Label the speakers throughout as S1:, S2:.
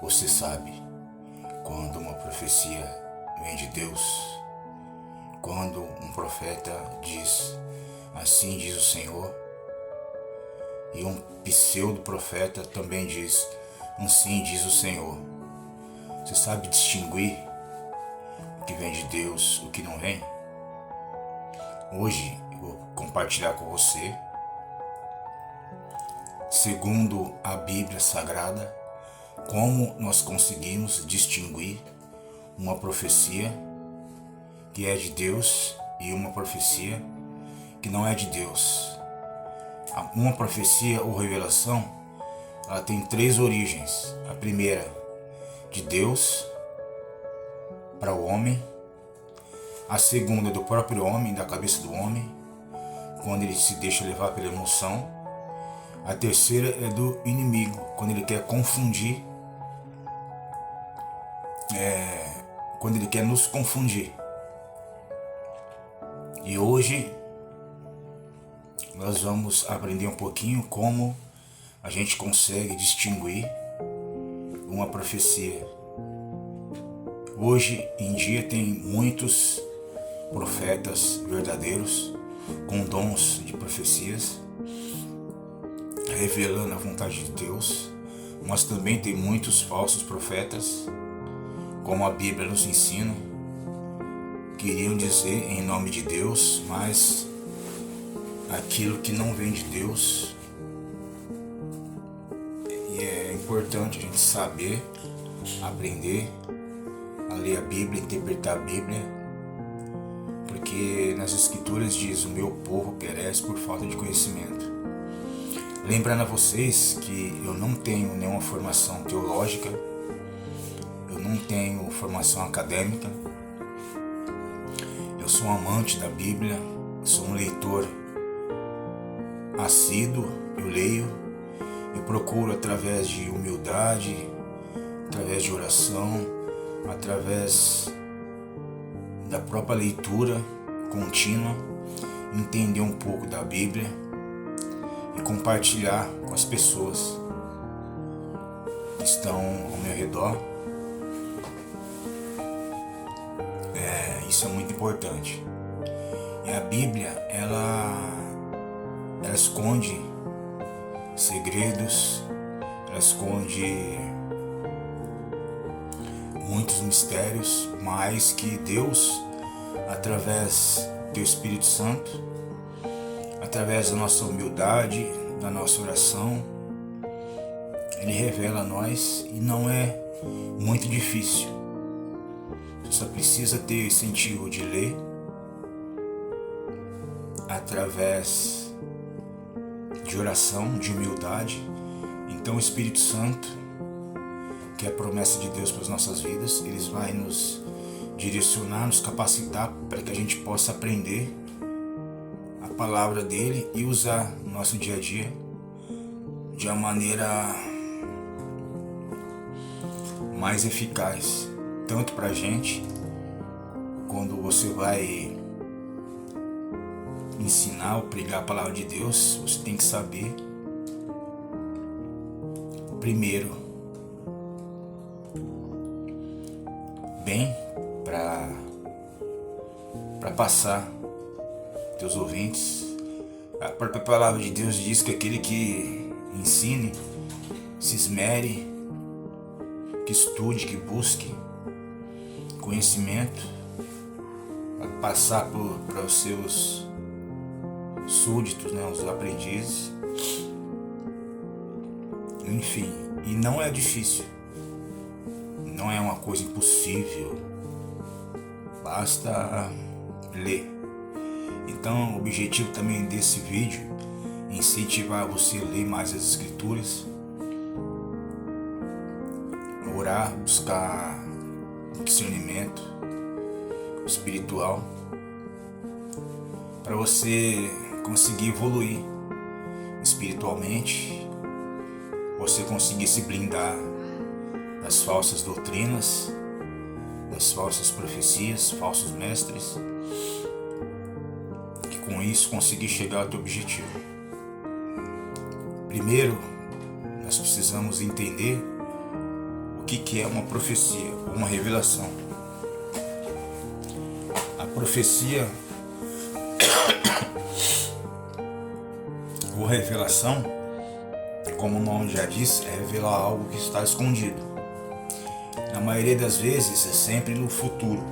S1: Você sabe quando uma profecia vem de Deus, quando um profeta diz, assim diz o Senhor, e um pseudo-profeta também diz, assim diz o Senhor. Você sabe distinguir o que vem de Deus, o que não vem? Hoje eu vou compartilhar com você, segundo a Bíblia Sagrada, como nós conseguimos distinguir uma profecia que é de Deus e uma profecia que não é de Deus. Uma profecia ou revelação, ela tem três origens. A primeira, de Deus para o homem. A segunda, do próprio homem, da cabeça do homem, quando ele se deixa levar pela emoção. A terceira é do inimigo, quando ele quer confundir, quando ele quer nos confundir. E hoje nós vamos aprender um pouquinho como a gente consegue distinguir uma profecia. Hoje em dia tem muitos profetas verdadeiros com dons de profecias, revelando a vontade de Deus, mas também tem muitos falsos profetas, como a Bíblia nos ensina, que iriam dizer em nome de Deus, mas aquilo que não vem de Deus. E é importante a gente saber, aprender a ler a Bíblia, interpretar a Bíblia, porque nas Escrituras diz, o meu povo perece por falta de conhecimento. Lembrando a vocês que eu não tenho nenhuma formação teológica, eu não tenho formação acadêmica, eu sou um amante da Bíblia, sou um leitor assíduo, eu leio e procuro através de humildade, através de oração, através da própria leitura contínua, entender um pouco da Bíblia e compartilhar com as pessoas que estão ao meu redor. Isso é muito importante. E a Bíblia, ela esconde segredos, ela esconde muitos mistérios, mas que Deus, através do Espírito Santo, através da nossa humildade, da nossa oração, Ele revela a nós e não é muito difícil. Você só precisa ter incentivo de ler através de oração, de humildade. Então o Espírito Santo, que é a promessa de Deus para as nossas vidas, Ele vai nos direcionar, nos capacitar para que a gente possa aprender a palavra dele e usar no nosso dia a dia de uma maneira mais eficaz, tanto para a gente, quando você vai ensinar ou pregar a palavra de Deus, você tem que saber primeiro bem para passar teus ouvintes. A própria palavra de Deus diz que aquele que ensine, se esmere, que estude, que busque conhecimento, para passar para os seus súditos, os aprendizes. Enfim, e não é difícil, não é uma coisa impossível, basta ler. Então o objetivo também desse vídeo é incentivar você a ler mais as Escrituras, orar, buscar discernimento espiritual, para você conseguir evoluir espiritualmente, você conseguir se blindar das falsas doutrinas, das falsas profecias, falsos mestres, e com isso conseguir chegar ao teu objetivo. Primeiro, nós precisamos entender o que é uma profecia, uma revelação. A profecia ou revelação, como o nome já diz, é revelar algo que está escondido. Na maioria das vezes é sempre no futuro.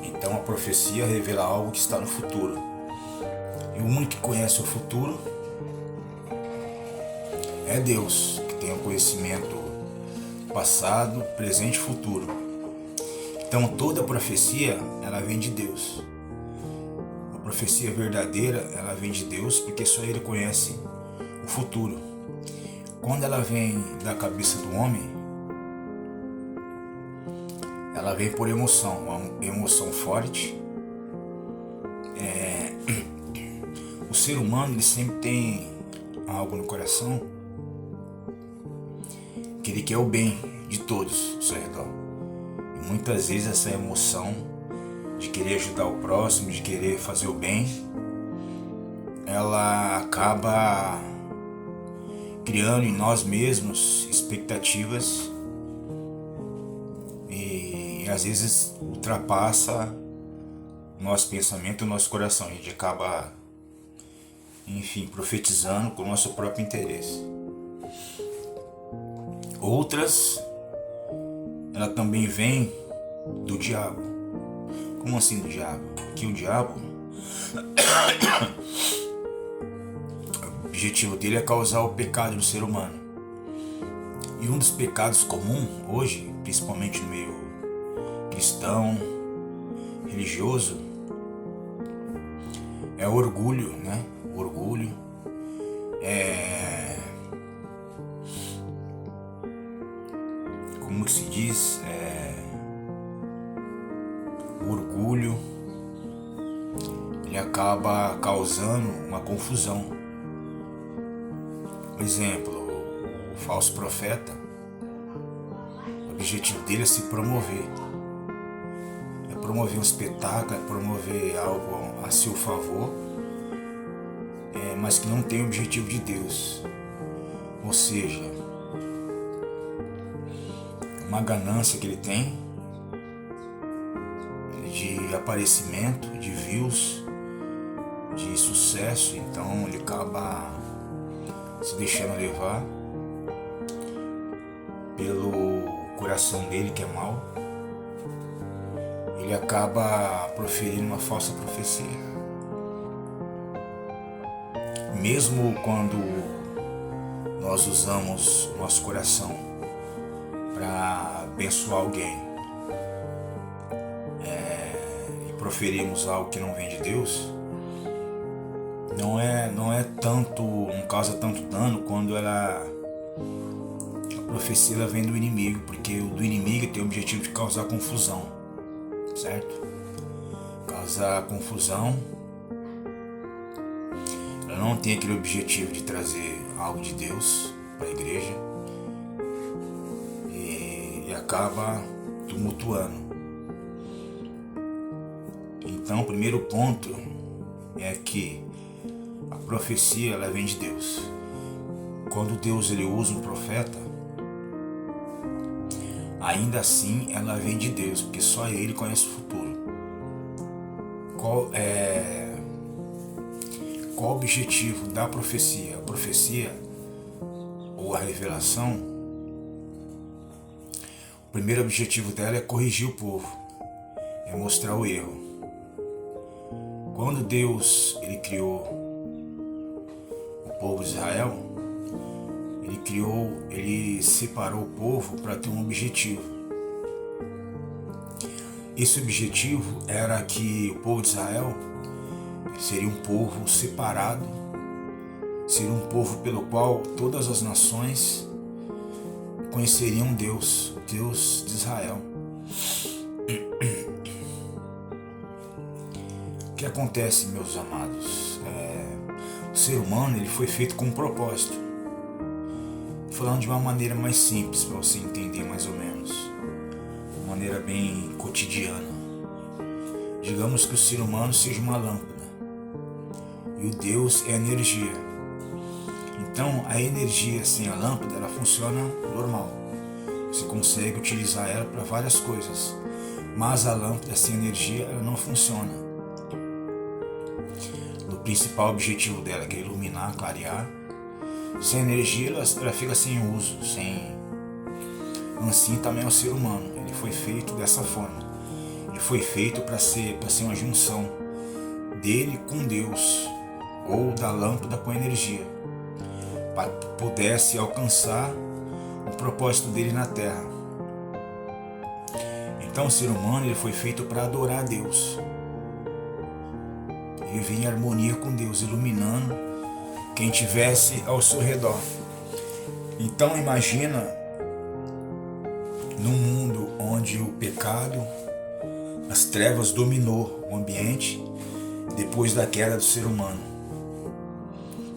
S1: Então a profecia revela algo que está no futuro. E o único que conhece o futuro é Deus, que tem o conhecimento passado, presente e futuro. Então toda profecia, ela vem de Deus. A profecia verdadeira, ela vem de Deus, porque só Ele conhece o futuro. Quando ela vem da cabeça do homem, ela vem por emoção, uma emoção forte. O ser humano, ele sempre tem algo no coração que ele quer o bem de todos ao seu redor. E muitas vezes essa emoção de querer ajudar o próximo, de querer fazer o bem, ela acaba criando em nós mesmos expectativas e às vezes ultrapassa o nosso pensamento, o nosso coração. A gente acaba, enfim, profetizando com o nosso próprio interesse. Outras, ela também vem do diabo. Como assim do diabo? Que o diabo, o objetivo dele é causar o pecado no ser humano. E um dos pecados comuns hoje, principalmente no meio cristão, religioso, é o orgulho, né? O orgulho como que se diz? O orgulho, ele acaba causando uma confusão. Por exemplo, o falso profeta, o objetivo dele é se promover. É promover um espetáculo, é promover algo a seu favor, mas que não tem o objetivo de Deus. Ou seja, uma ganância que ele tem de aparecimento, de views, de sucesso. Então ele acaba se deixando levar pelo coração dele, que é mau. Ele acaba proferindo uma falsa profecia. Mesmo quando nós usamos o nosso coração para abençoar alguém e proferimos algo que não vem de Deus, não causa tanto dano quando a profecia ela vem do inimigo, porque o do inimigo tem o objetivo de causar confusão, certo? Causar confusão. Ela não tem aquele objetivo de trazer algo de Deus para a igreja e acaba tumultuando. Então o primeiro ponto é que a profecia ela vem de Deus. Quando Deus ele usa um profeta, ainda assim ela vem de Deus, porque só Ele conhece o futuro. Qual o objetivo da profecia? A profecia ou a revelação, o primeiro objetivo dela é corrigir o povo, é mostrar o erro. Quando Deus ele criou o povo de Israel, ele separou o povo para ter um objetivo. Esse objetivo era que o povo de Israel seria um povo separado, seria um povo pelo qual todas as nações conheceriam Deus, Deus de Israel. O que acontece, meus amados? O ser humano ele foi feito com um propósito. Falando de uma maneira mais simples, para você entender mais ou menos, de uma maneira bem cotidiana. Digamos que o ser humano seja uma lâmpada e o Deus é energia. Então a energia sem a lâmpada, ela funciona normal. Você consegue utilizar ela para várias coisas. Mas a lâmpada sem energia, ela não funciona. O principal objetivo dela, que é iluminar, clarear. Sem energia, ela fica sem uso, Assim também é o ser humano. Ele foi feito dessa forma. Ele foi feito para ser uma junção dele com Deus, ou da lâmpada com a energia, para que pudesse alcançar o propósito dele na Terra. Então o ser humano, ele foi feito para adorar a Deus e viver em harmonia com Deus, iluminando quem tivesse ao seu redor. Então imagina num mundo onde o pecado, as trevas dominou o ambiente depois da queda do ser humano.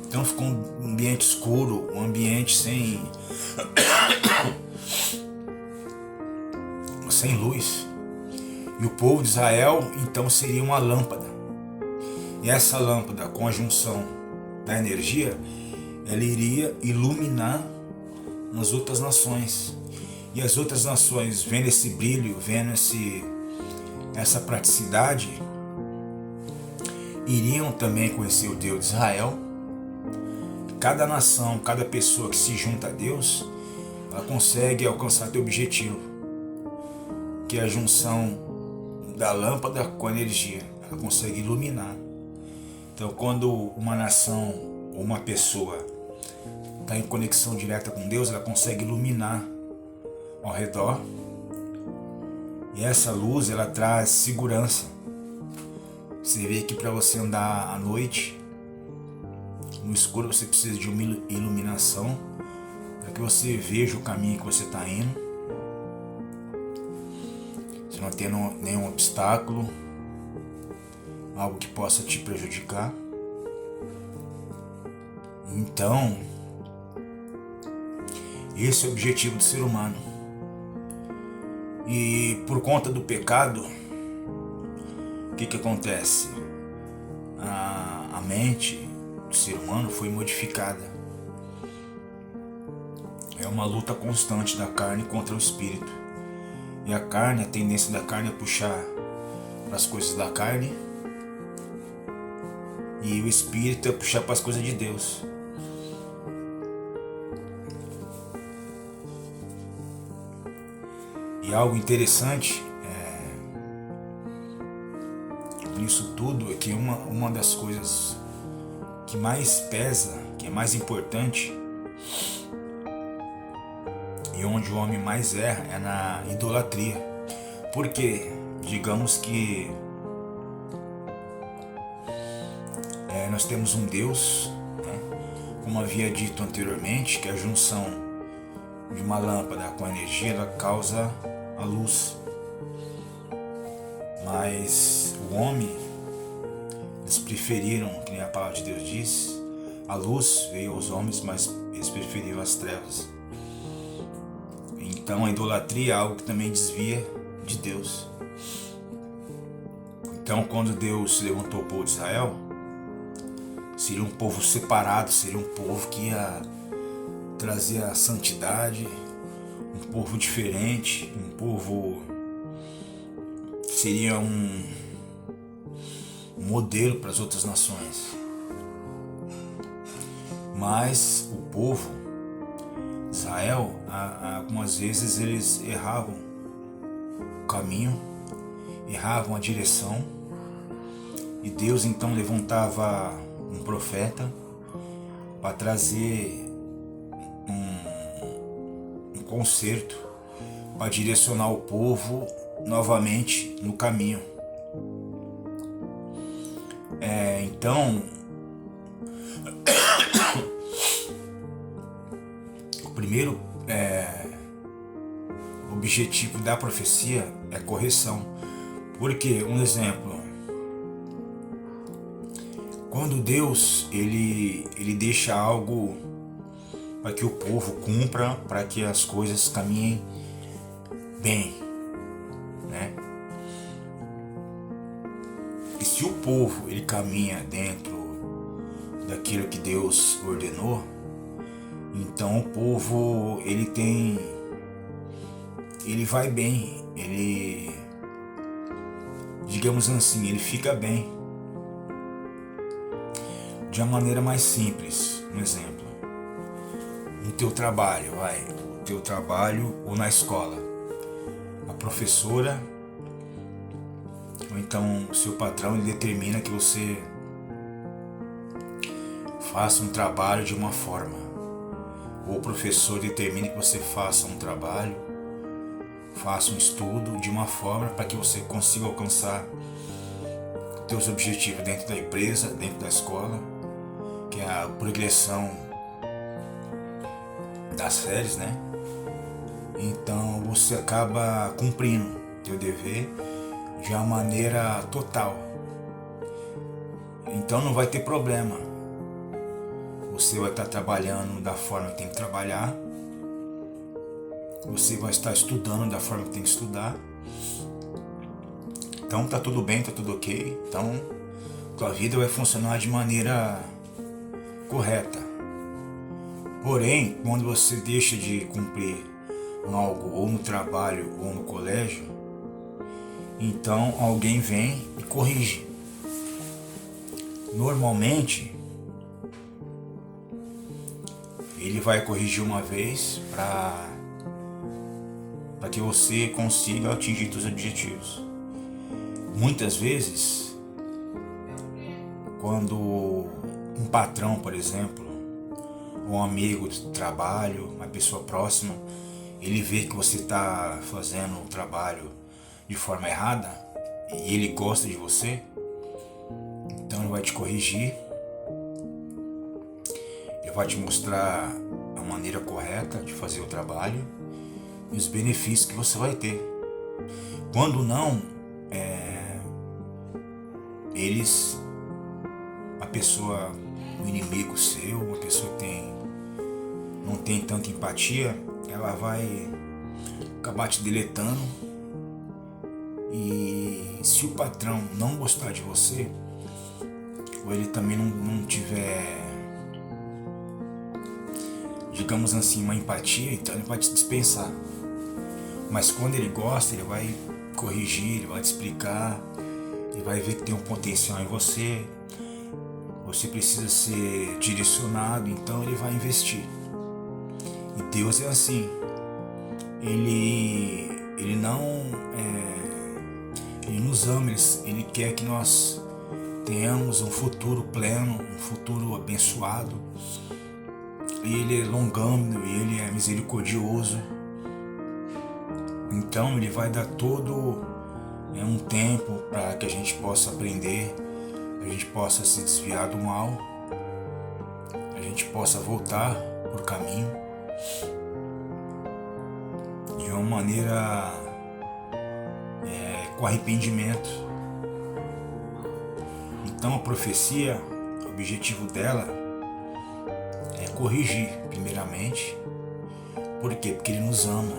S1: Então ficou um ambiente escuro, um ambiente sem luz. E o povo de Israel então seria uma lâmpada. E essa lâmpada, com a junção da energia, ela iria iluminar as outras nações. E as outras nações, vendo esse brilho, vendo essa praticidade, iriam também conhecer o Deus de Israel. Cada nação, cada pessoa que se junta a Deus, ela consegue alcançar seu objetivo, que é a junção da lâmpada com a energia. Ela consegue iluminar. Então, quando uma nação ou uma pessoa está em conexão direta com Deus, ela consegue iluminar ao redor. E essa luz, ela traz segurança. Você vê que para você andar à noite, no escuro, você precisa de uma iluminação para que você veja o caminho que você está indo. Você não tem nenhum obstáculo, algo que possa te prejudicar. Então, esse é o objetivo do ser humano. E por conta do pecado, o que acontece? A mente do ser humano foi modificada. É uma luta constante da carne contra o espírito. E a carne, a tendência da carne é puxar para as coisas da carne, e o espírito é puxar para as coisas de Deus. E algo interessante nisso tudo é que uma das coisas que mais pesa, que é mais importante, e onde o homem mais erra, é na idolatria. Porque, digamos que nós temos um Deus, como havia dito anteriormente, que a junção de uma lâmpada com a energia, ela causa a luz. Mas o homem, eles preferiram, que nem a palavra de Deus diz, a luz veio aos homens, mas eles preferiram as trevas. Então a idolatria é algo que também desvia de Deus. Então quando Deus levantou o povo de Israel, seria um povo separado, seria um povo que ia trazer a santidade, um povo diferente, um povo que seria um modelo para as outras nações. Mas o povo de Israel, algumas vezes eles erravam o caminho, erravam a direção, e Deus então levantava um profeta para trazer um conserto, para direcionar o povo novamente no caminho. Então o primeiro objetivo da profecia é correção. Porque, um exemplo, quando Deus ele deixa algo para que o povo cumpra, para que as coisas caminhem bem, né? E se o povo ele caminha dentro daquilo que Deus ordenou, Então o povo, ele vai bem, digamos assim, ele fica bem. De uma maneira mais simples, um exemplo. No teu trabalho, ou na escola, a professora, ou então o seu patrão, ele determina que você faça um trabalho de uma forma, ou o professor determina que você faça um trabalho, faça um estudo de uma forma para que você consiga alcançar os teus objetivos dentro da empresa, dentro da escola, que é a progressão das séries, né? Então você acaba cumprindo teu dever de uma maneira total. Então não vai ter problema. Você vai estar trabalhando da forma que tem que trabalhar. Você vai estar estudando da forma que tem que estudar. Então tá tudo bem, tá tudo ok. Então tua vida vai funcionar de maneira correta. Porém, quando você deixa de cumprir algo ou no trabalho ou no colégio, então alguém vem e corrige. Normalmente ele vai corrigir uma vez para que você consiga atingir seus objetivos. Muitas vezes, quando um patrão, por exemplo, um amigo de trabalho, uma pessoa próxima, ele vê que você está fazendo um trabalho de forma errada e ele gosta de você, então ele vai te corrigir, ele vai te mostrar a maneira correta de fazer o trabalho e os benefícios que você vai ter. Quando não, a pessoa, o inimigo seu, uma pessoa que não tem tanta empatia, ela vai acabar te deletando. E se o patrão não gostar de você, ou ele também não tiver, digamos assim, uma empatia, então ele vai te dispensar. Mas quando ele gosta, ele vai corrigir, ele vai te explicar, ele vai ver que tem um potencial em você, você precisa ser direcionado, então ele vai investir. E Deus é assim, ele não ele nos ama, ele quer que nós tenhamos um futuro pleno, um futuro abençoado. E ele é longânimo, e ele é misericordioso. Então ele vai dar todo um tempo para que a gente possa aprender, a gente possa se desviar do mal, a gente possa voltar por caminho de uma maneira com arrependimento. Então a profecia, o objetivo dela é corrigir primeiramente. Por quê? Porque ele nos ama.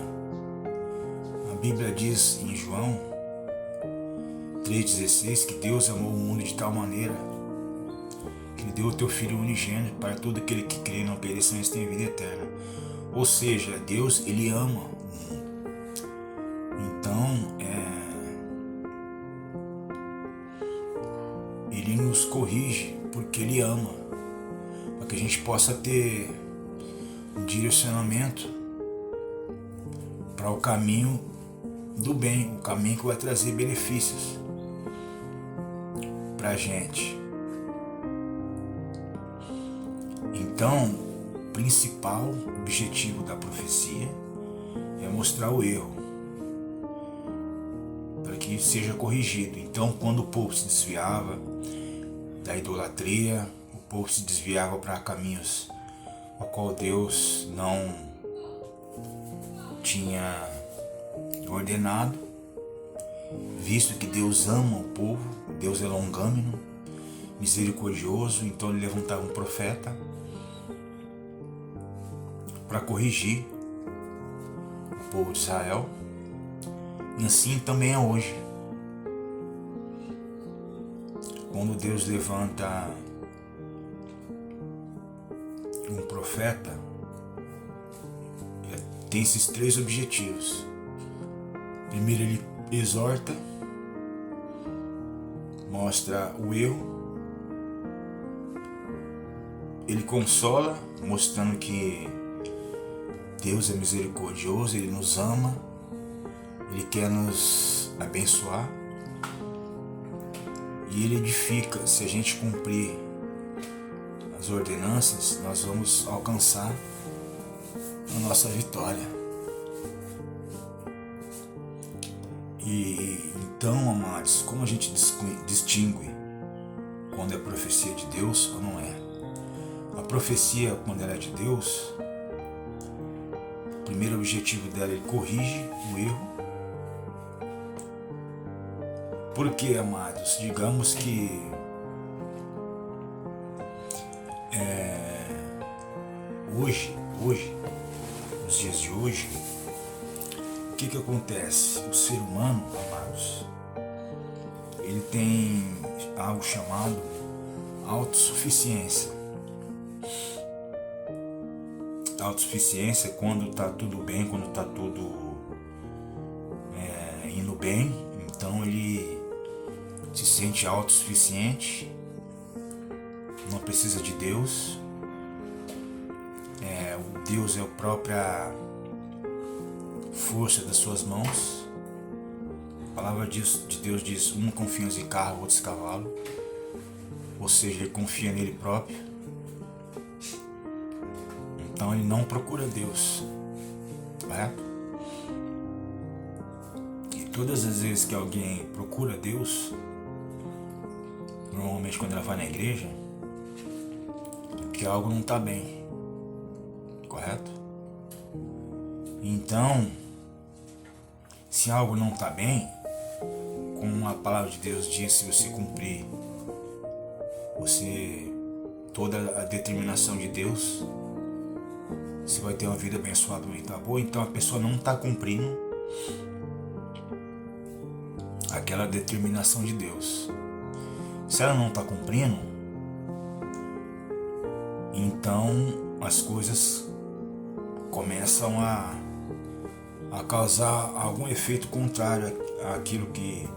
S1: A Bíblia diz em João 3,16 que Deus amou o mundo de tal maneira que ele deu o teu Filho unigênito para todo aquele que crê, não pereça, mas tenha vida eterna. Ou seja, Deus, ele ama o mundo. Então, ele nos corrige porque ele ama, para que a gente possa ter um direcionamento para o caminho do bem, o caminho que vai trazer benefícios para a gente. Então, o principal objetivo da profecia é mostrar o erro, para que seja corrigido. Então, quando o povo se desviava da idolatria, o povo se desviava para caminhos ao qual Deus não tinha ordenado, visto que Deus ama o povo, Deus é longânimo, misericordioso, então ele levantava um profeta para corrigir o povo de Israel. E assim também é hoje. Quando Deus levanta um profeta, tem esses 3 objetivos. Primeiro, ele exorta, mostra o erro. Ele consola, mostrando que Deus é misericordioso, Ele nos ama, Ele quer nos abençoar. E Ele edifica. Se a gente cumprir as ordenanças, nós vamos alcançar a nossa vitória. E então, amados, como a gente distingue quando é profecia de Deus ou não é? A profecia, quando ela é de Deus, o primeiro objetivo dela, ele corrige o erro. Porque, amados, digamos que hoje, nos dias de hoje, o que acontece? O ser humano, amados, ele tem algo chamado autossuficiência. Autossuficiência é quando está tudo bem, quando está tudo indo bem, então ele se sente autossuficiente, não precisa de Deus. O Deus é a própria força das suas mãos. A palavra de Deus diz: um confia em carro, outro em cavalo. Ou seja, ele confia nele próprio. Então ele não procura Deus, correto? E todas as vezes que alguém procura Deus, normalmente quando ela vai na igreja, é porque algo não está bem, correto? Então, se algo não está bem, como a palavra de Deus diz, se você cumprir toda a determinação de Deus, você vai ter uma vida abençoada, tá bom? Então a pessoa não está cumprindo aquela determinação de Deus. Se ela não está cumprindo, então as coisas começam a causar algum efeito contrário àquilo que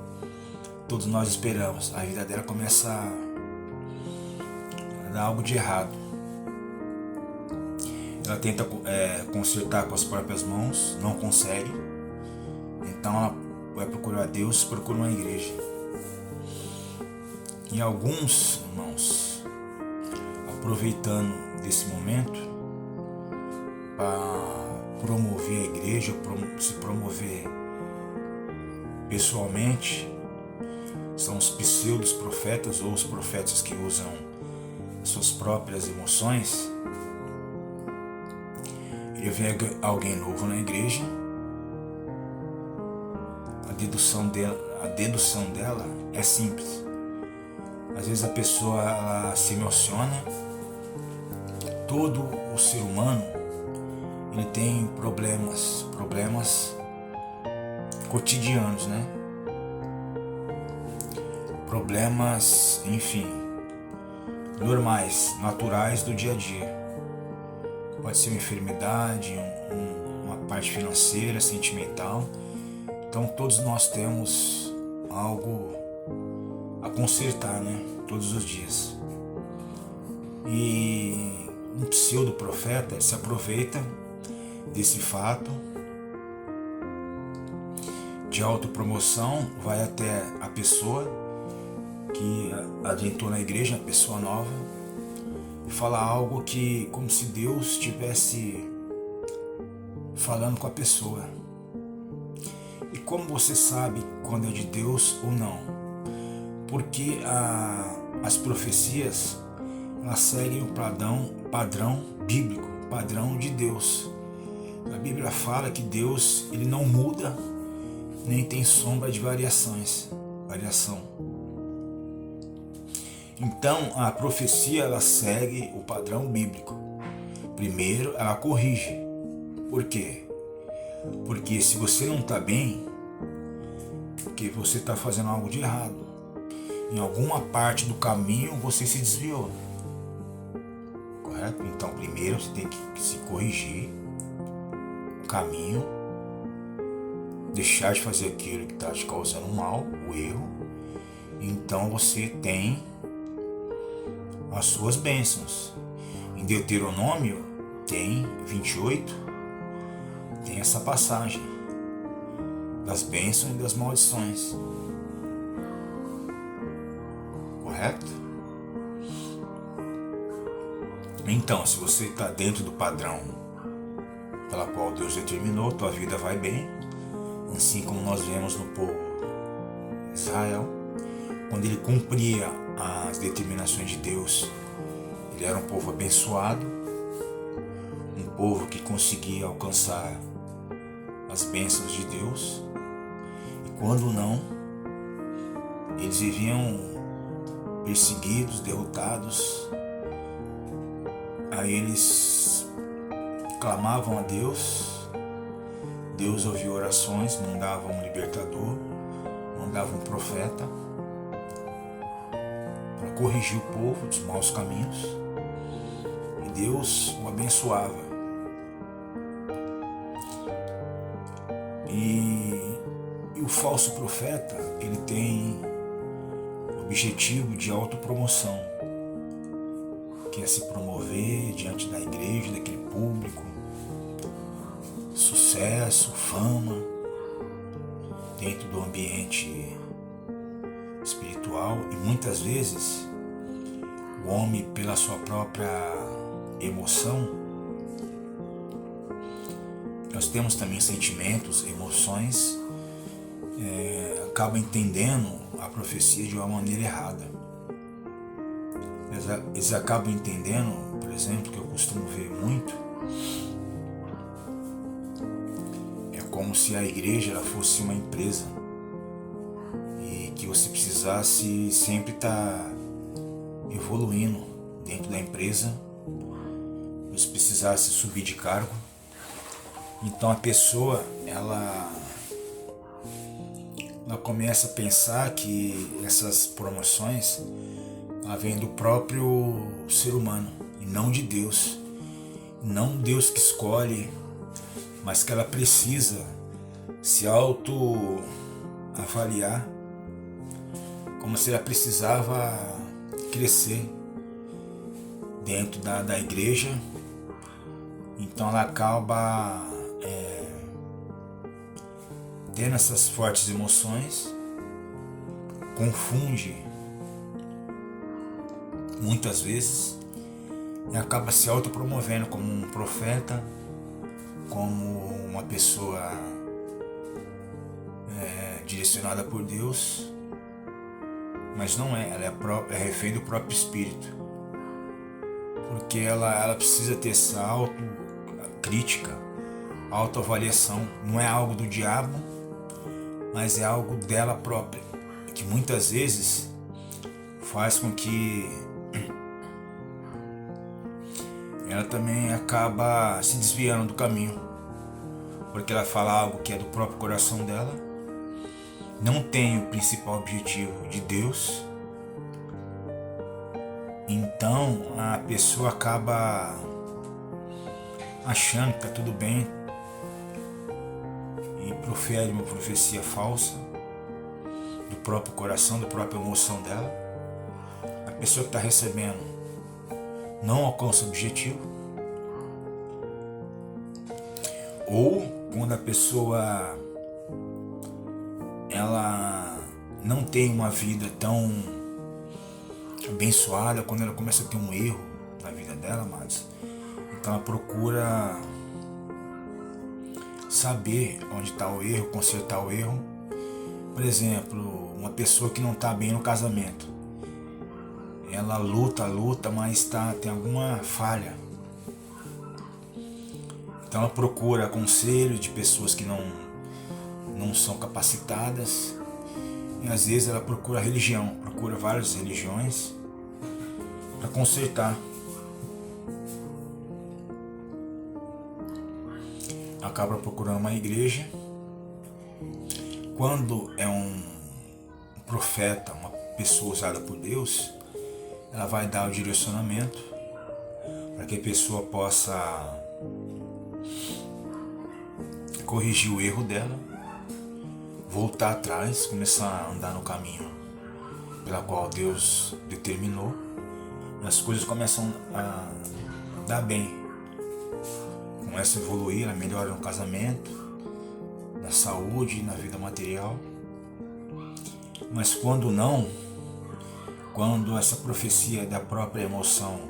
S1: todos nós esperamos. A vida dela começa a dar algo de errado. Ela tenta consertar com as próprias mãos, não consegue. Então ela vai procurar Deus, procura uma igreja. E alguns irmãos, aproveitando desse momento para promover a igreja, se promover pessoalmente, são os pseudos profetas ou os profetas que usam suas próprias emoções. Ele vê alguém novo na igreja, a dedução dela é simples. Às vezes a pessoa ela se emociona. Todo o ser humano ele tem problemas cotidianos, né? Problemas, enfim, normais, naturais do dia a dia. Pode ser uma enfermidade, uma parte financeira, sentimental. Então todos nós temos algo a consertar, né? Todos os dias. E um pseudo profeta se aproveita desse fato de autopromoção, vai até a pessoa que adentrou na igreja, a pessoa nova, e fala algo que como se Deus estivesse falando com a pessoa. E como você sabe quando é de Deus ou não? Porque as profecias elas seguem o padrão bíblico, padrão de Deus. A Bíblia fala que Deus ele não muda, nem tem sombra de variação. Então a profecia ela segue o padrão bíblico. Primeiro ela corrige. Por quê? Porque se você não está bem, porque você está fazendo algo de errado, em alguma parte do caminho você se desviou, correto? Então primeiro você tem que se corrigir. caminho, deixar de fazer aquilo que está te causando mal, o erro. Então você tem as suas bênçãos. Em Deuteronômio tem 28, tem essa passagem das bênçãos e das maldições. Correto? Então, se você está dentro do padrão pela qual Deus determinou, tua vida vai bem, assim como nós vemos no povo Israel, quando ele cumpria as determinações de Deus, ele era um povo abençoado, um povo que conseguia alcançar as bênçãos de Deus, e quando não, eles viviam perseguidos, derrotados. Aí eles clamavam a Deus, Deus ouvia orações, mandava um libertador, mandava um profeta para corrigir o povo dos maus caminhos, e Deus o abençoava. E o falso profeta, ele tem o objetivo de autopromoção, que é se promover diante da igreja, daquele público, sucesso, fama, dentro do ambiente espiritual. E muitas vezes o homem, pela sua própria emoção, nós temos também sentimentos, emoções, acaba entendendo a profecia de uma maneira errada. Eles acabam entendendo, por exemplo, que eu costumo ver muito, é como se a igreja ela fosse uma empresa e que você precisasse sempre estar evoluindo dentro da empresa, você precisasse subir de cargo. Então a pessoa ela começa a pensar que essas promoções ela vem do próprio ser humano e não de Deus. Não Deus que escolhe, mas que ela precisa se autoavaliar, como se ela precisava crescer dentro da igreja. Então ela acaba tendo essas fortes emoções, confunde muitas vezes e acaba se autopromovendo como um profeta, como uma pessoa direcionada por Deus, mas não é, ela é refém do próprio espírito, porque ela precisa ter essa autocrítica, autoavaliação. Não é algo do diabo, mas é algo dela própria, que muitas vezes faz com que ela também acaba se desviando do caminho, porque ela fala algo que é do próprio coração dela, não tem o principal objetivo de Deus. Então a pessoa acaba achando que está tudo bem e profere uma profecia falsa do próprio coração, da própria emoção dela. A pessoa que está recebendo não alcança o objetivo, ou quando a pessoa ela não tem uma vida tão abençoada, quando ela começa a ter um erro na vida dela, mas então ela procura saber onde está o erro, consertar o erro. Por exemplo, uma pessoa que não está bem no casamento, ela luta, mas tem alguma falha. Então ela procura conselho de pessoas que não são capacitadas. E às vezes ela procura religião, procura várias religiões para consertar. Acaba procurando uma igreja. Quando é um profeta, uma pessoa usada por Deus, ela vai dar o direcionamento para que a pessoa possa corrigir o erro dela, voltar atrás, começar a andar no caminho pela qual Deus determinou, as coisas começam a dar bem, começa a evoluir, a melhora no casamento, na saúde, na vida material. Mas quando não, quando essa profecia é da própria emoção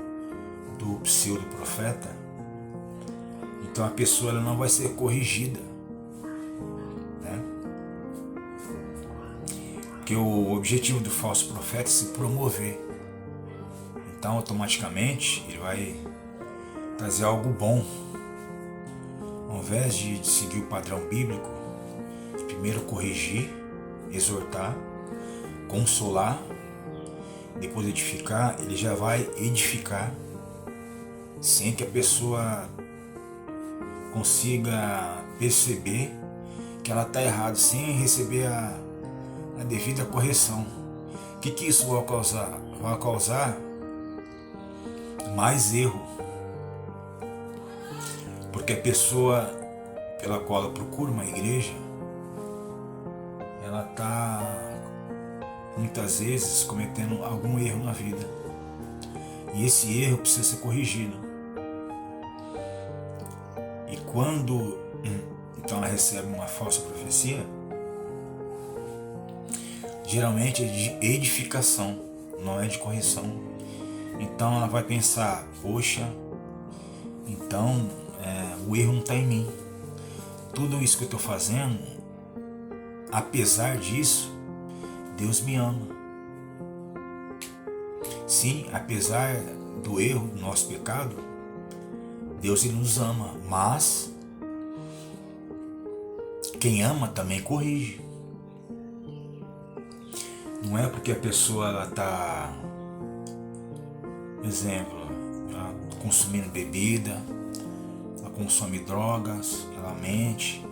S1: do pseudo-profeta, então a pessoa ela não vai ser corrigida, né? Porque o objetivo do falso profeta é se promover. Então automaticamente ele vai trazer algo bom. Ao invés de seguir o padrão bíblico, primeiro corrigir, exortar, consolar, depois edificar, ele já vai edificar sem que a pessoa consiga perceber que ela está errada, sem receber a devida correção. O que isso vai causar? Vai causar mais erro, porque a pessoa pela qual ela procura uma igreja, ela está muitas vezes cometendo algum erro na vida, e esse erro precisa ser corrigido. E quando então ela recebe uma falsa profecia, geralmente é de edificação, não é de correção. Então ela vai pensar, poxa, então o erro não está em mim. Tudo isso que eu estou fazendo, apesar disso, Deus me ama. Sim, apesar do erro, do nosso pecado, Deus ele nos ama, mas quem ama também corrige. Não é porque a pessoa ela está, exemplo, ela consumindo bebida, ela consome drogas, ela mente,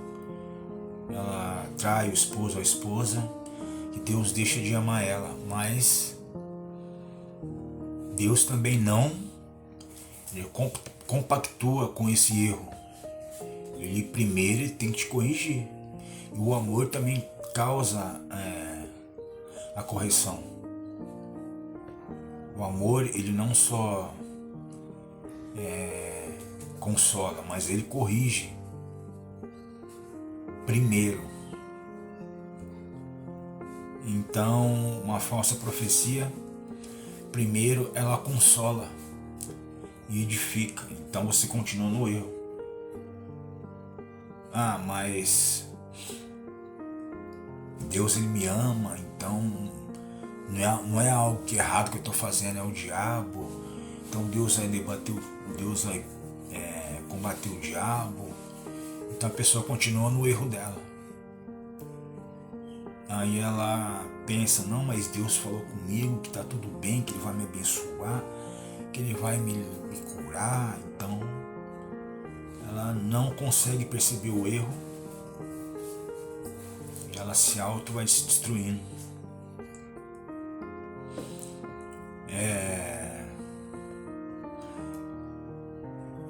S1: ela trai o esposo ou a esposa, que Deus deixa de amar ela. Mas Deus também não, ele compactua com esse erro. Ele primeiro ele tem que te corrigir. E o amor também causa a correção. O amor ele não só consola, mas ele corrige primeiro. Então, uma falsa profecia, primeiro ela consola e edifica. Então você continua no erro. Ah, mas Deus ele me ama, então não é algo que é errado que eu estou fazendo, é o diabo. Então Deus vai combater o diabo. Então a pessoa continua no erro dela. Aí ela pensa, não, mas Deus falou comigo que está tudo bem, que Ele vai me abençoar, que Ele vai me curar. Então ela não consegue perceber o erro, e ela se vai se destruindo.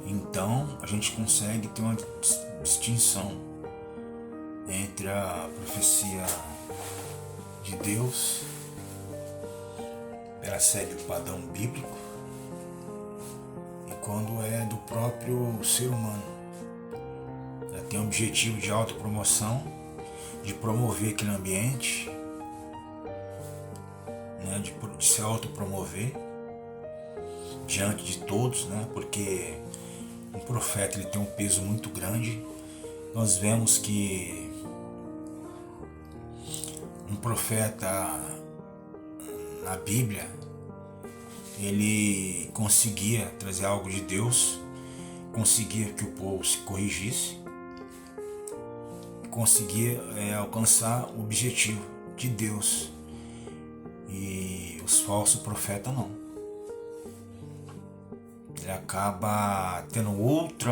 S1: Então a gente consegue ter uma distinção entre a profecia de Deus, ela segue o padrão bíblico, e quando é do próprio ser humano, ela tem o objetivo de autopromoção, de promover aquele ambiente, né, de se autopromover diante de todos, né, porque um profeta ele tem um peso muito grande. Nós vemos que um profeta na Bíblia, ele conseguia trazer algo de Deus, conseguia que o povo se corrigisse, conseguia alcançar o objetivo de Deus. E os falsos profetas não. Ele acaba tendo outro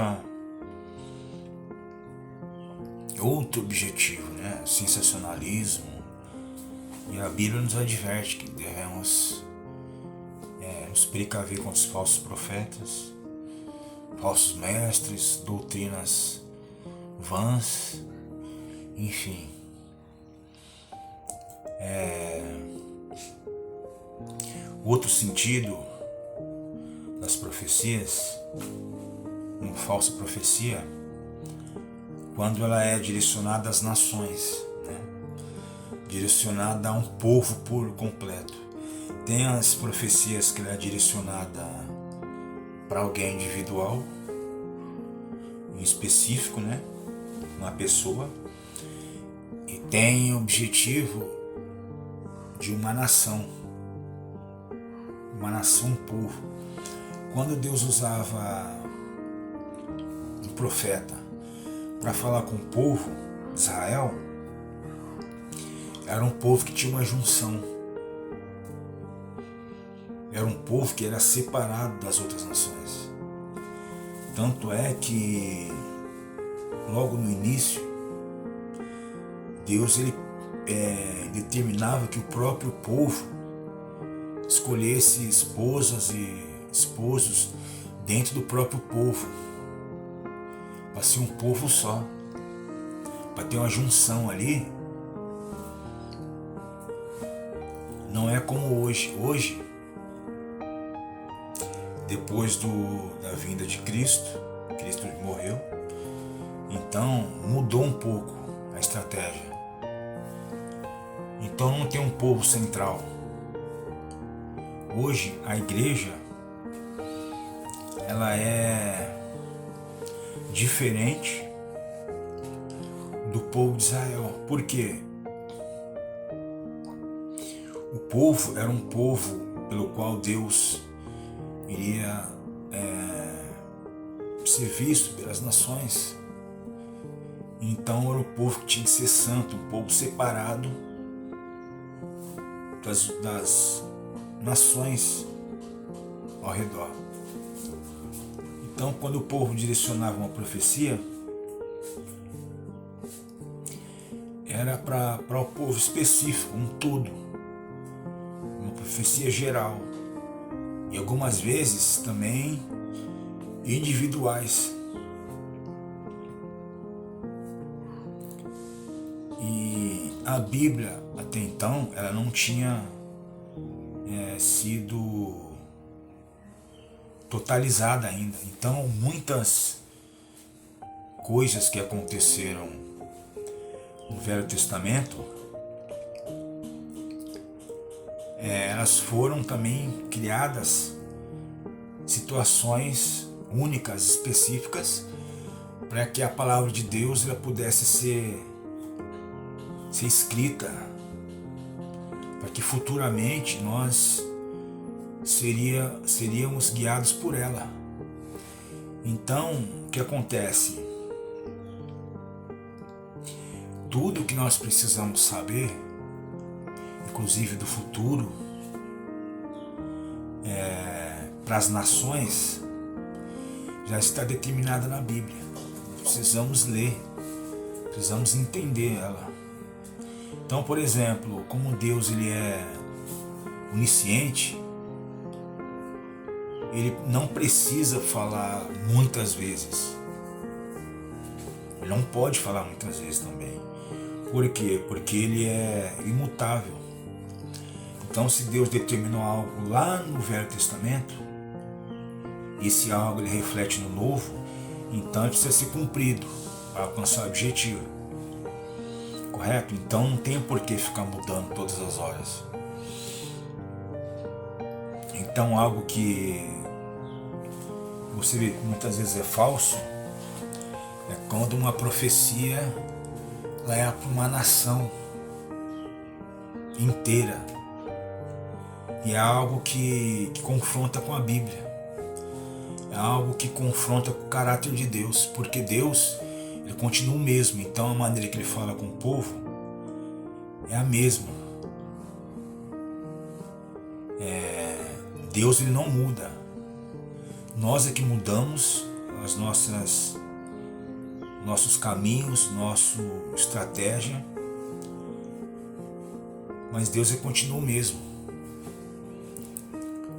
S1: objetivo, né? Sensacionalismo. E a Bíblia nos adverte que devemos nos precaver contra os falsos profetas, falsos mestres, doutrinas vãs, enfim. Outro sentido das profecias, uma falsa profecia, quando ela é direcionada às nações, né? Direcionada a um povo por completo. Tem as profecias que ela é direcionada para alguém individual, em específico, né? Uma pessoa, e tem objetivo de uma nação, um povo. Quando Deus usava um profeta para falar com o povo de Israel, era um povo que tinha uma junção, era um povo que era separado das outras nações. Tanto é que logo no início Deus determinava que o próprio povo escolhesse esposas e esposos dentro do próprio povo, para ser um povo só, para ter uma junção ali. Não é como hoje. Hoje, depois da vinda de Cristo morreu, então mudou um pouco a estratégia. Então não tem um povo central. Hoje a igreja, ela é diferente do povo de Israel. Por quê? O povo era um povo pelo qual Deus iria ser visto pelas nações. Então era o povo que tinha que ser santo, um povo separado das nações ao redor. Então, quando o povo direcionava uma profecia, era para o povo específico, um todo, uma profecia geral, e algumas vezes também individuais. E a Bíblia, até então, ela não tinha sido totalizada ainda. Então, muitas coisas que aconteceram no Velho Testamento, elas foram também criadas situações únicas, específicas, para que a palavra de Deus ela pudesse ser escrita, para que futuramente nós seríamos guiados por ela. Então, o que acontece? Tudo que nós precisamos saber, inclusive do futuro, para as nações, já está determinada na Bíblia. Precisamos ler, precisamos entender ela. Então, por exemplo, como Deus ele é onisciente, ele não precisa falar muitas vezes. Ele não pode falar muitas vezes também. Por quê? Porque ele é imutável. Então, se Deus determinou algo lá no Velho Testamento, e esse algo ele reflete no Novo, então ele precisa ser cumprido para alcançar o objetivo. Correto? Então não tem por que ficar mudando todas as horas. Então algo que você vê que muitas vezes é falso é quando uma profecia ela é para uma nação inteira. E é algo que confronta com a Bíblia. É algo que confronta com o caráter de Deus. Porque Deus ele continua o mesmo. Então a maneira que ele fala com o povo é a mesma. Deus ele não muda. Nós é que mudamos as nossos caminhos, nossa estratégia. Mas Deus continua o mesmo.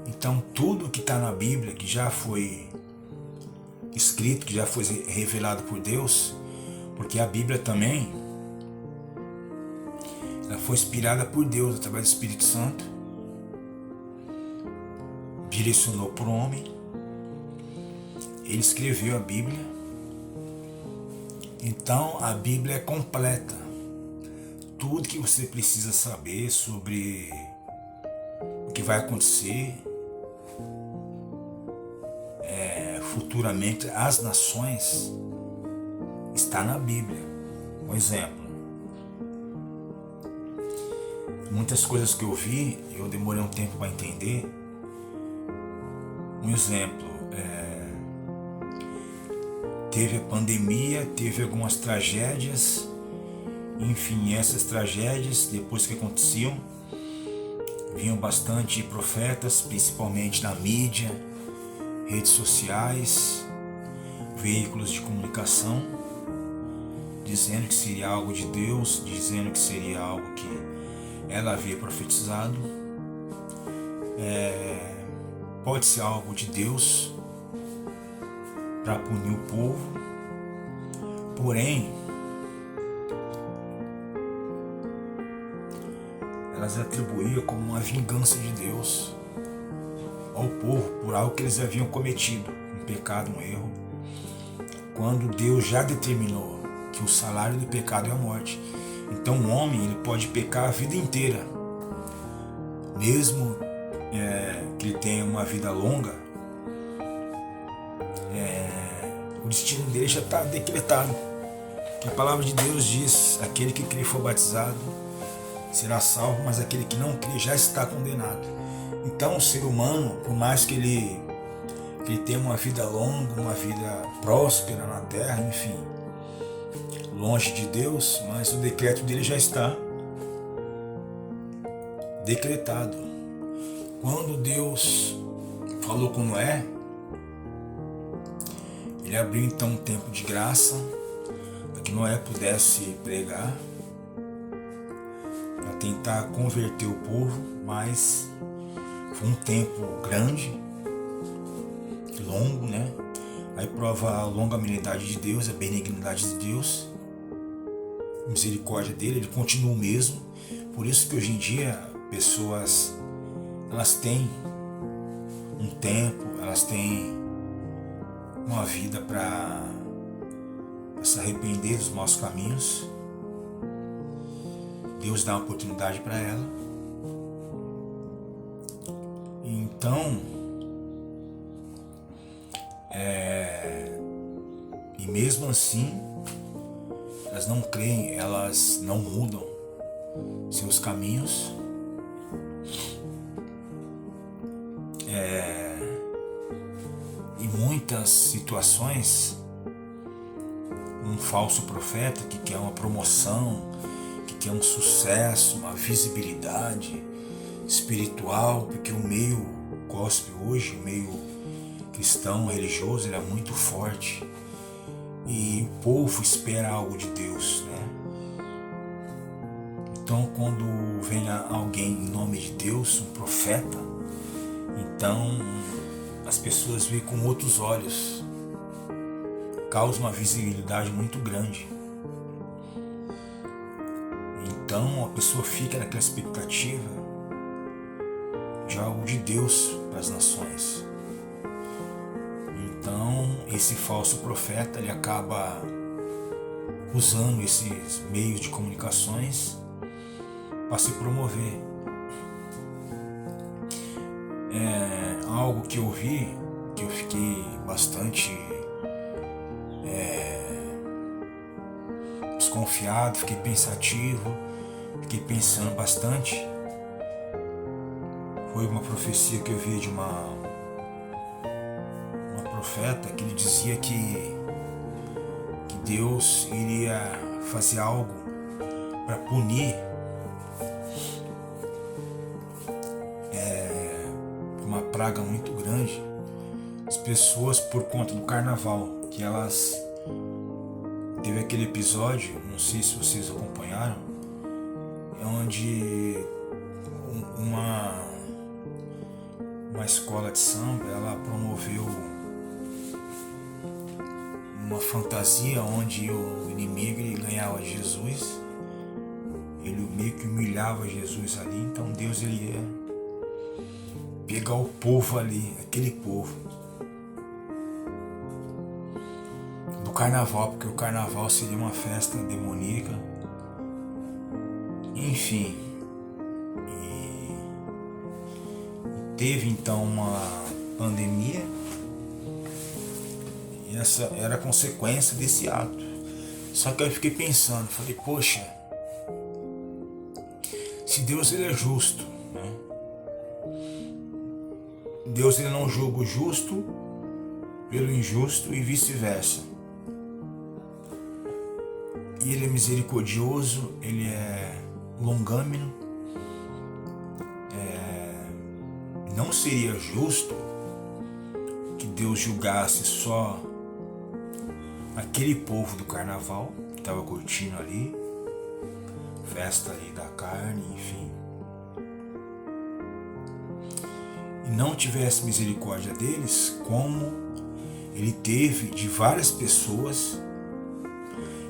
S1: Então tudo que está na Bíblia, que já foi escrito, que já foi revelado por Deus, Porque a Bíblia também, ela foi inspirada por Deus através do Espírito Santo, direcionou para o homem, ele escreveu a Bíblia. Então a Bíblia é completa. Tudo que você precisa saber sobre o que vai acontecer futuramente às nações está na Bíblia. Um exemplo, muitas coisas que eu vi, eu demorei um tempo para entender. Um exemplo, teve a pandemia, teve algumas tragédias, enfim, essas tragédias, depois que aconteciam, vinham bastante profetas, principalmente na mídia, redes sociais, veículos de comunicação, dizendo que seria algo de Deus, dizendo que seria algo que ela havia profetizado. Pode ser algo de Deus para punir o povo, porém elas atribuíam como uma vingança de Deus ao povo por algo que eles haviam cometido, um pecado, um erro, quando Deus já determinou que o salário do pecado é a morte. Então o homem, ele pode pecar a vida inteira, mesmo que ele tenha uma vida longa, o destino dele já está decretado. A palavra de Deus diz: aquele que crê e for batizado será salvo, mas aquele que não crê já está condenado. Então o ser humano, por mais que ele tenha uma vida longa, uma vida próspera na terra, enfim, longe de Deus, mas o decreto dele já está decretado. Quando Deus falou com Noé, ele abriu então um tempo de graça para que Noé pudesse pregar, para tentar converter o povo, mas foi um tempo grande, longo, né? Aí prova a longanimidade de Deus, a benignidade de Deus, a misericórdia dele, ele continua o mesmo. Por isso que hoje em dia pessoas, elas têm um tempo, elas têm uma vida para se arrepender dos maus caminhos. Deus dá uma oportunidade para ela. Então, e mesmo assim, elas não creem, elas não mudam seus caminhos. Em muitas situações, um falso profeta que quer uma promoção, que quer um sucesso, uma visibilidade espiritual, porque o meio gospel hoje, o meio cristão, religioso, ele é muito forte e o povo espera algo de Deus, né? Então quando vem alguém em nome de Deus, um profeta, então as pessoas veem com outros olhos, causa uma visibilidade muito grande. Então a pessoa fica naquela expectativa de algo de Deus para as nações. Então esse falso profeta, ele acaba usando esses meios de comunicações para se promover. Algo que eu vi, que eu fiquei bastante desconfiado, fiquei pensativo, fiquei pensando bastante. Foi uma profecia que eu vi de uma profeta, que ele dizia que Deus iria fazer algo para punir uma praga muito grande as pessoas por conta do carnaval, que elas teve aquele episódio, não sei se vocês acompanharam, onde uma escola de samba, ela promoveu uma fantasia onde o inimigo de Jesus, ele meio que humilhava Jesus ali, então Deus ele ia pegar o povo ali, aquele povo do carnaval, porque o carnaval seria uma festa demoníaca, enfim. E teve então uma pandemia, e essa era a consequência desse ato. Só que eu fiquei pensando, falei, poxa, se Deus ele é justo, né? Deus ele não julga o justo pelo injusto e vice-versa. E ele é misericordioso, ele é longâmino. Não seria justo que Deus julgasse só aquele povo do carnaval que estava curtindo ali, festa ali da carne, enfim, e não tivesse misericórdia deles, como ele teve de várias pessoas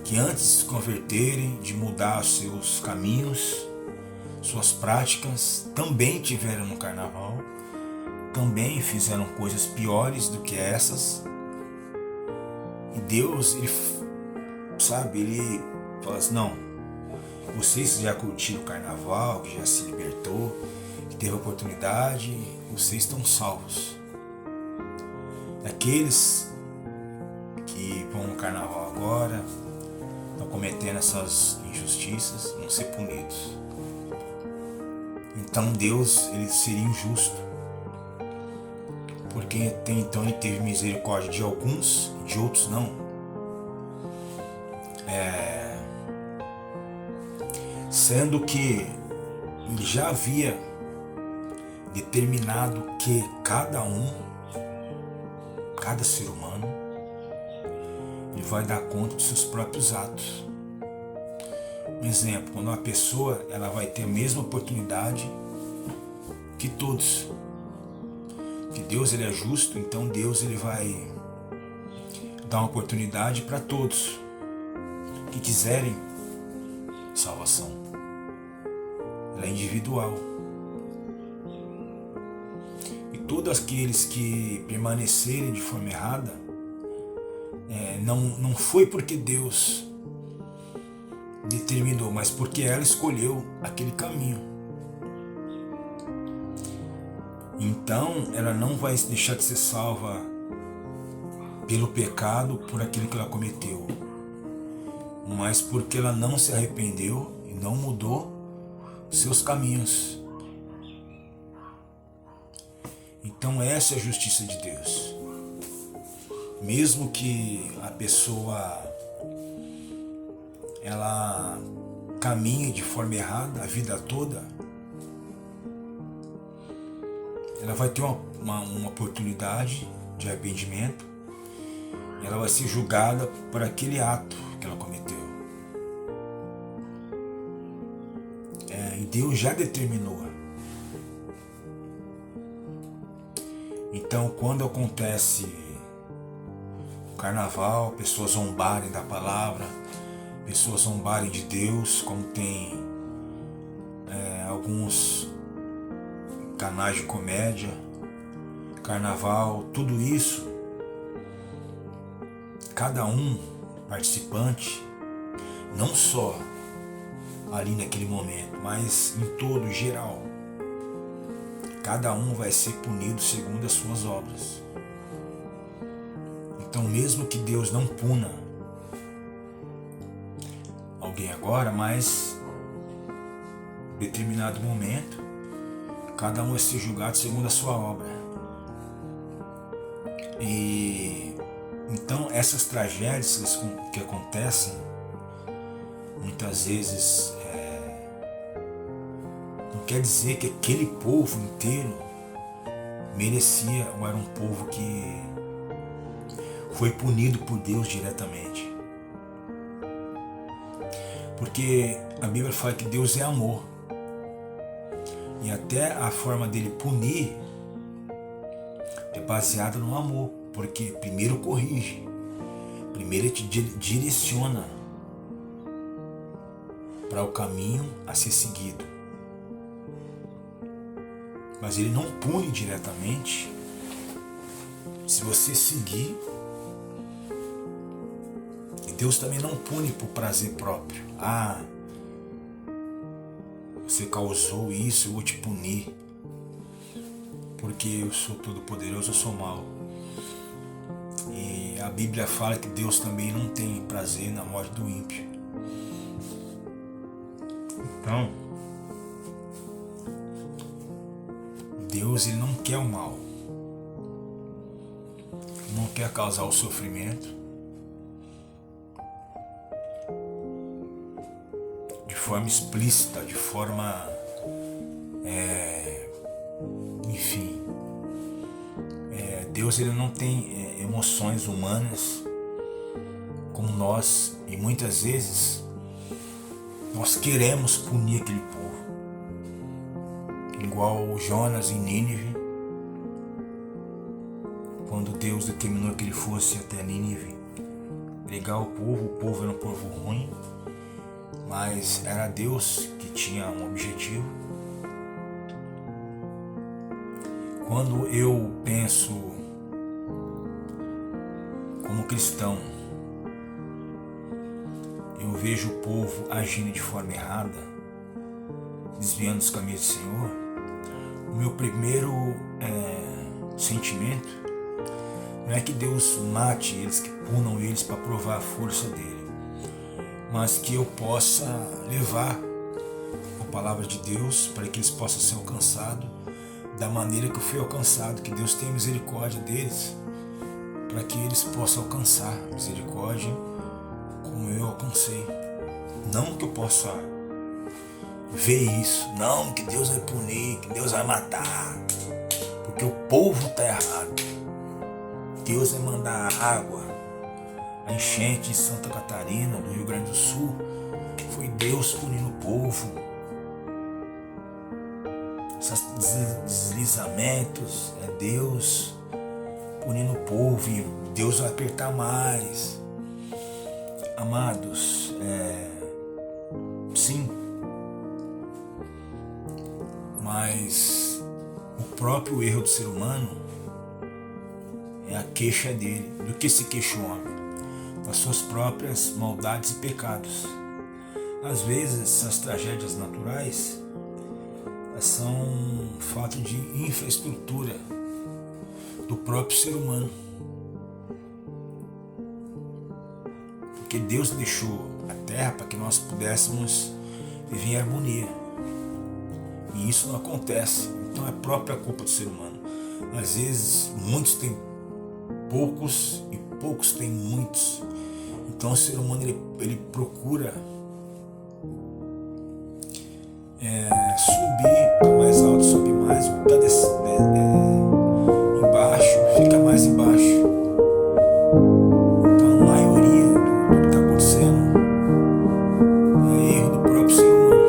S1: que antes de se converterem, de mudar seus caminhos, suas práticas, também tiveram no carnaval, também fizeram coisas piores do que essas. E Deus, ele fala assim, não, vocês que já curtiram o carnaval, que já se libertou, que teve oportunidade, vocês estão salvos. Aqueles que vão no carnaval agora, estão cometendo essas injustiças, vão ser punidos. Então Deus, ele seria injusto, porque até então ele teve misericórdia de alguns, de outros não. Sendo que ele já havia determinado que cada ser humano, ele vai dar conta dos seus próprios atos. Um exemplo, quando uma pessoa ela vai ter a mesma oportunidade que todos. Que Deus ele é justo, então Deus ele vai dar uma oportunidade para todos que quiserem salvação. Ela é individual. E todos aqueles que permanecerem de forma errada, não foi porque Deus determinou, mas porque ela escolheu aquele caminho. Então ela não vai deixar de ser salva pelo pecado, por aquilo que ela cometeu, mas porque ela não se arrependeu e não mudou seus caminhos. Então essa é a justiça de Deus. Mesmo que a pessoa ela caminhe de forma errada a vida toda, ela vai ter uma oportunidade de arrependimento, e ela vai ser julgada por aquele ato que ela cometeu. E Deus já determinou. Então, quando acontece o carnaval, pessoas zombarem da palavra, pessoas zombarem de Deus, como tem alguns canais de comédia, carnaval, tudo isso, cada participante, não só ali naquele momento, mas em todo geral, cada vai ser punido segundo as suas obras. Então, mesmo que Deus não puna alguém agora, mas em determinado momento, cada vai ser julgado segundo a sua obra. E então essas tragédias que acontecem, muitas vezes não quer dizer que aquele povo inteiro merecia, ou era um povo que foi punido por Deus diretamente. Porque a Bíblia fala que Deus é amor. E até a forma dele punir é baseada no amor. Porque primeiro corrige, primeiro ele te direciona para o caminho a ser seguido. Mas Ele não pune diretamente se você seguir. E Deus também não pune por prazer próprio. Ah, você causou isso, eu vou te punir. Porque eu sou todo poderoso, eu sou mau. E a Bíblia fala que Deus também não tem prazer na morte do ímpio. Então, Deus, Ele não quer o mal. Não quer causar o sofrimento. De forma explícita, de forma... enfim... Deus, Ele não tem emoções humanas como nós. E muitas vezes nós queremos punir aquele povo. Igual Jonas em Nínive, quando Deus determinou que ele fosse até Nínive pregar o povo era um povo ruim, mas era Deus que tinha um objetivo. Quando eu penso como cristão, eu vejo o povo agindo de forma errada, desviando dos caminhos do Senhor, o meu primeiro sentimento não é que Deus mate eles, que punam eles para provar a força dele, mas que eu possa levar a palavra de Deus para que eles possam ser alcançados da maneira que eu fui alcançado, que Deus tenha misericórdia deles, para que eles possam alcançar misericórdia como eu alcancei. Não que eu possa ver isso, não que Deus vai punir, que Deus vai matar, porque o povo está errado. Deus vai mandar água, a enchente em Santa Catarina, no Rio Grande do Sul, foi Deus punindo o povo. Esses deslizamentos, é Deus punindo o povo, e Deus vai apertar mais. Amados, sim, mas o próprio erro do ser humano é a queixa dele. Do que se queixa o homem? Das suas próprias maldades e pecados. Às vezes essas tragédias naturais são fato de infraestrutura do próprio ser humano. Porque Deus deixou a terra para que nós pudéssemos viver em harmonia. E isso não acontece. Então é própria culpa do ser humano. Às vezes muitos têm poucos e poucos têm muitos. Então o ser humano ele procura subir, fica mais alto, subir mais, embaixo, fica mais embaixo. Então a maioria do que está acontecendo é erro do próprio ser humano.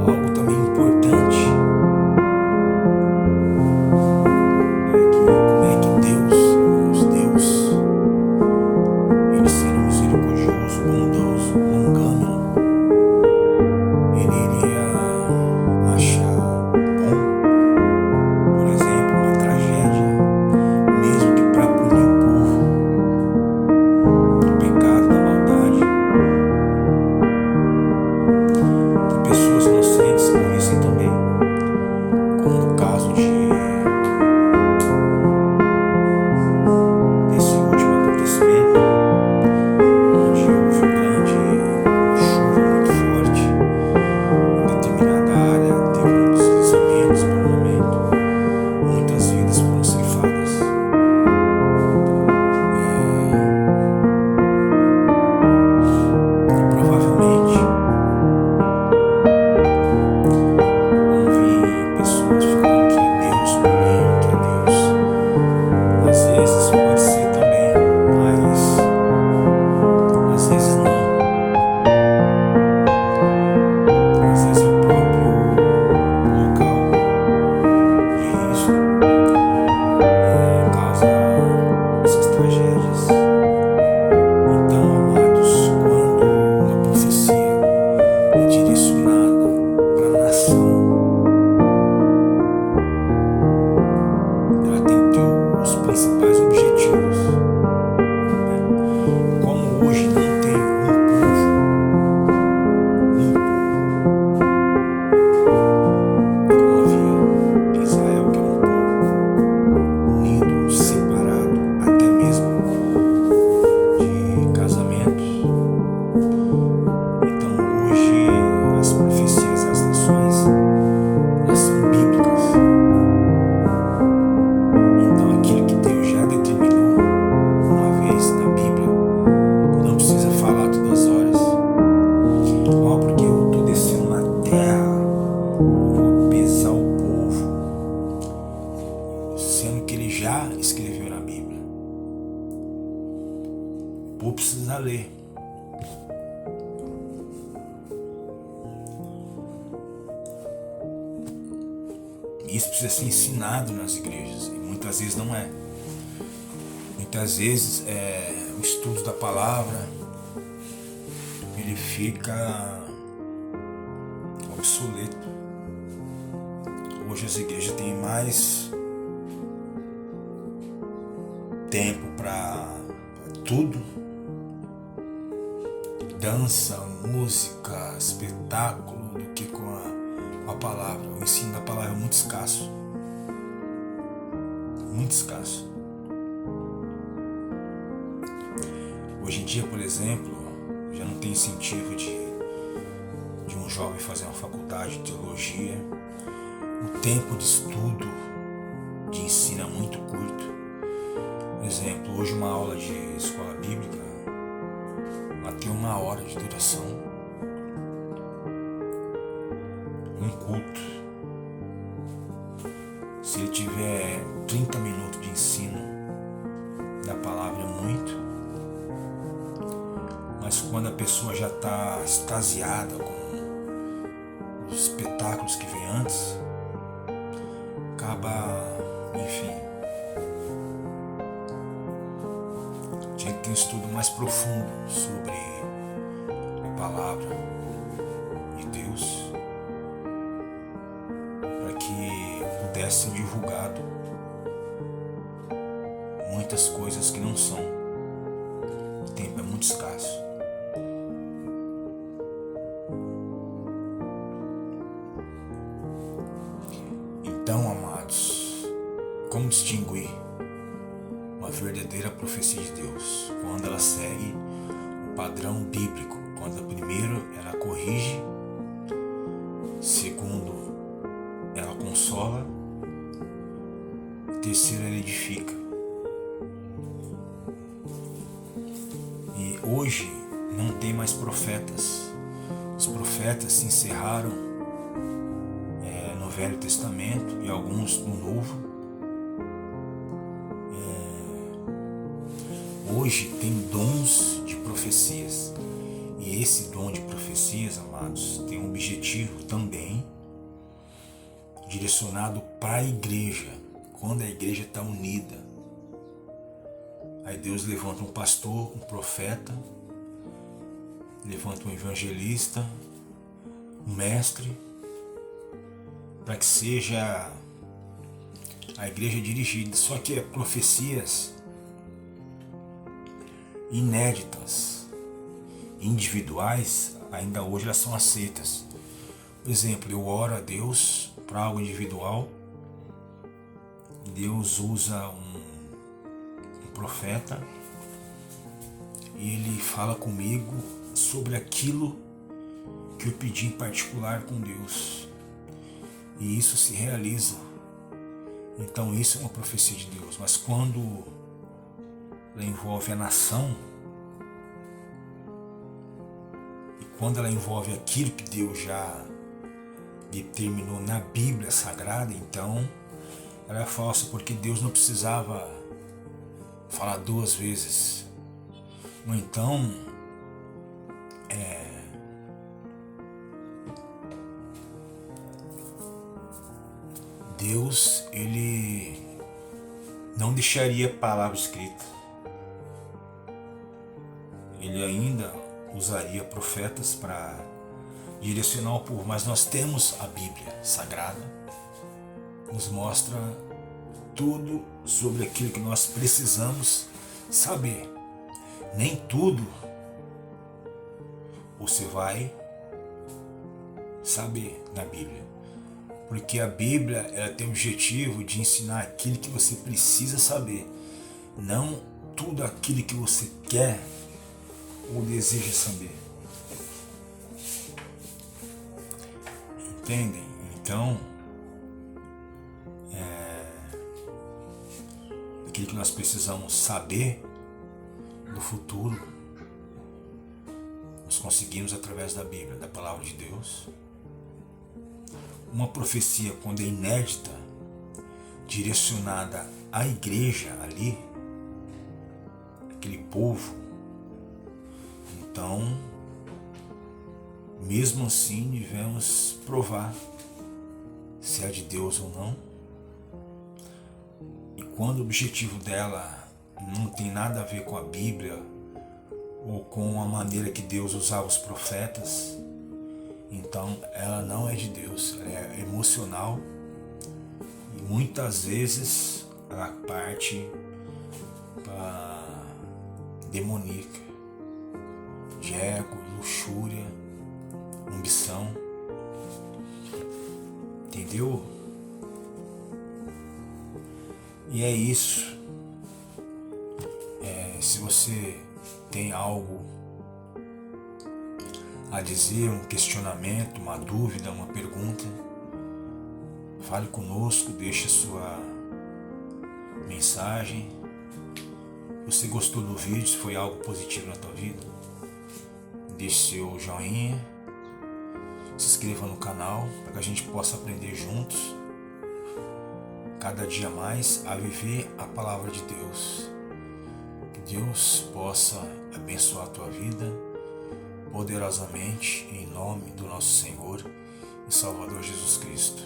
S1: Algo também importante é que como é que Deus, ele sendo misericordioso, bondoso, longânimo, hoje não tem um povo. Escreveu na Bíblia. O povo precisa ler. Isso precisa ser ensinado nas igrejas, e muitas vezes não é. Muitas vezes o estudo da palavra ele fica obsoleto. Hoje as igrejas têm mais tempo para tudo, dança, música, espetáculo, do que com a palavra. O ensino da palavra é muito escasso, muito escasso. Hoje em dia, por exemplo, já não tem incentivo de um jovem fazer uma faculdade de teologia. O tempo de estudo, de ensino é muito curto. Por exemplo, hoje uma aula de escola bíblica ela tem 1 hora de duração. Um culto, se ele tiver 30 minutos de ensino da palavra é muito, mas quando a pessoa já está extasiada com os espetáculos que vem antes, acaba, enfim, tinha que ter um estudo mais profundo sobre a palavra de Deus para que pudesse ser divulgado muitas coisas que não são. O tempo é muito escasso. Então, amados, como distinguir uma verdadeira profecia de Deus? Quando ela segue o padrão bíblico, quando primeiro ela corrige, segundo ela consola, terceiro ela edifica. E hoje não tem mais profetas. Os profetas se encerraram no Velho Testamento e alguns no Novo. Hoje tem dons de profecias, e esse dom de profecias, amados, tem um objetivo também direcionado para a igreja. Quando a igreja está unida, aí Deus levanta um pastor, um profeta, levanta um evangelista, um mestre, para que seja a igreja dirigida. Só que profecias inéditas, individuais, ainda hoje elas são aceitas. Por exemplo, eu oro a Deus para algo individual, Deus usa um profeta e ele fala comigo sobre aquilo que eu pedi em particular com Deus, e isso se realiza. Então isso é uma profecia de Deus. Mas quando ela envolve a nação, e quando ela envolve aquilo que Deus já determinou na Bíblia Sagrada, então ela é falsa, porque Deus não precisava falar 2 vezes. Ou então Deus, ele não deixaria a palavra escrita. Ele ainda usaria profetas para direcionar o povo. Mas nós temos a Bíblia Sagrada, nos mostra tudo sobre aquilo que nós precisamos saber. Nem tudo você vai saber na Bíblia. Porque a Bíblia ela tem o objetivo de ensinar aquilo que você precisa saber, não tudo aquilo que você quer ou deseja saber. Entendem? Então, aquilo que nós precisamos saber do futuro, nós conseguimos através da Bíblia, da Palavra de Deus. Uma profecia, quando é inédita, direcionada à igreja ali, aquele povo, então, mesmo assim, devemos provar se é de Deus ou não. E quando o objetivo dela não tem nada a ver com a Bíblia ou com a maneira que Deus usava os profetas, então ela não é de Deus, ela é emocional e muitas vezes ela parte para demoníaca, de ego, luxúria, ambição, entendeu? E é isso. Se você tem algo a dizer, um questionamento, uma dúvida, uma pergunta, fale conosco, deixe a sua mensagem. Se você gostou do vídeo, se foi algo positivo na tua vida, deixe seu joinha, se inscreva no canal para que a gente possa aprender juntos, cada dia mais, a viver a palavra de Deus. Que Deus possa abençoar a tua vida poderosamente, em nome do nosso Senhor e Salvador Jesus Cristo.